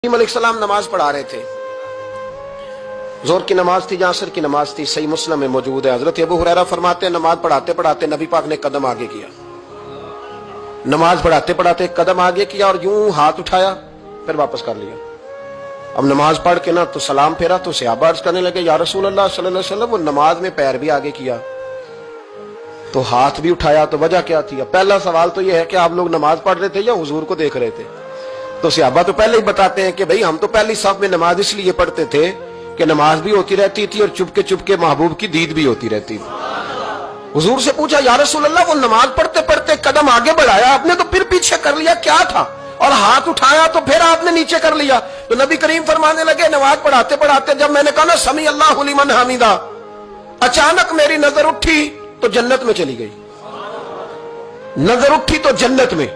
अलैहिस्सलाम नमाज पढ़ा रहे थे। जोर की नमाज थी या असर की नमाज थी, सही मुस्लिम में मौजूद है। हजरत अबू हुरैरा फरमाते हैं नमाज पढ़ाते पढ़ाते नबी पाक ने कदम आगे किया, नमाज पढ़ाते पढ़ाते कदम आगे किया और यूं हाथ उठाया फिर वापस कर लिया। अब नमाज पढ़ के ना तो सलाम फेरा तो सहाबा अर्ज करने लगे या रसूल अल्लाह सल्लल्लाहु अलैहि वसल्लम, वो नमाज में पैर भी आगे किया तो हाथ भी उठाया, तो वजह क्या थी? पहला सवाल तो यह है कि आप लोग नमाज पढ़ रहे थे या हुजूर को देख रहे थे? तो सहाबा तो पहले ही बताते हैं कि भाई हम तो पहली साफ में नमाज इसलिए पढ़ते थे कि नमाज भी होती रहती थी और चुपके चुपके महबूब की दीद भी होती रहती थी। हुजूर से पूछा या रसूल अल्लाह, वो नमाज पढ़ते पढ़ते कदम आगे बढ़ाया आपने तो फिर पीछे कर लिया, क्या था? और हाथ उठाया तो फिर आपने नीचे कर लिया। तो नबी करीम फरमाने लगे नमाज पढ़ाते पढ़ाते जब मैंने कहा ना समी अल्लाहु लिमन हमीदा, अचानक मेरी नजर उठी तो जन्नत में चली गई। नजर उठी तो जन्नत में,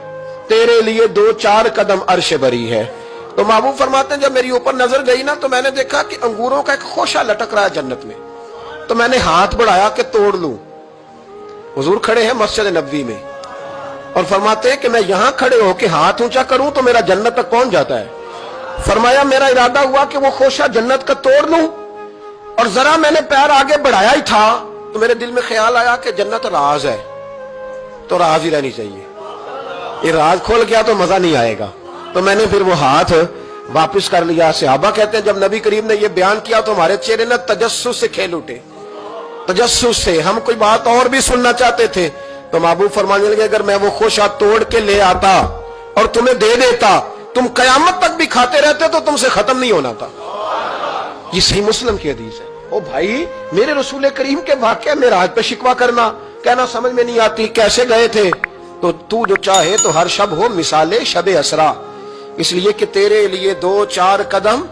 तेरे लिए 2-4 कदम अर्श बरी है। तो महबूब फरमाते हैं जब मेरी ऊपर नजर गई ना तो मैंने देखा कि अंगूरों का एक खोशा लटक रहा है जन्नत में, तो मैंने हाथ बढ़ाया कि तोड़ लूं। हुजूर खड़े हैं मस्जिद नबवी में और फरमाते हैं कि मैं यहां खड़े होकर हाथ ऊंचा करूं तो मेरा जन्नत तक पहुंच जाता है। फरमाया मेरा इरादा हुआ कि वो खोशा जन्नत का तोड़ लूं और जरा मैंने पैर आगे बढ़ाया ही था तो मेरे दिल में ख्याल आया कि जन्नत राज है तो राज ही रहनी चाहिए, ये राज खोल गया तो मजा नहीं आएगा। तो मैंने फिर वो हाथ वापस कर लिया। सहाबा कहते हैं जब नबी करीम ने ये बयान किया तो हमारे चेहरे ने तजस्सुस से खेल उठे, तजस्सुस से। हम कोई बात और भी सुनना चाहते थे तो महबूब फरमाने लगे अगर मैं वो खोशा तोड़ के ले आता और तुम्हें दे देता तुम कयामत तक भी खाते रहते तो तुमसे खत्म नहीं होना था। ये सही मुस्लिम की हदीस है। ओ भाई, मेरे रसूल करीम के वाक़या में राज पे शिकवा करना, कहना समझ में नहीं आती कैसे गए थे। तो तू जो चाहे तो हर शब हो मिसाले शबे असरा, इसलिए कि तेरे लिए 2-4 कदम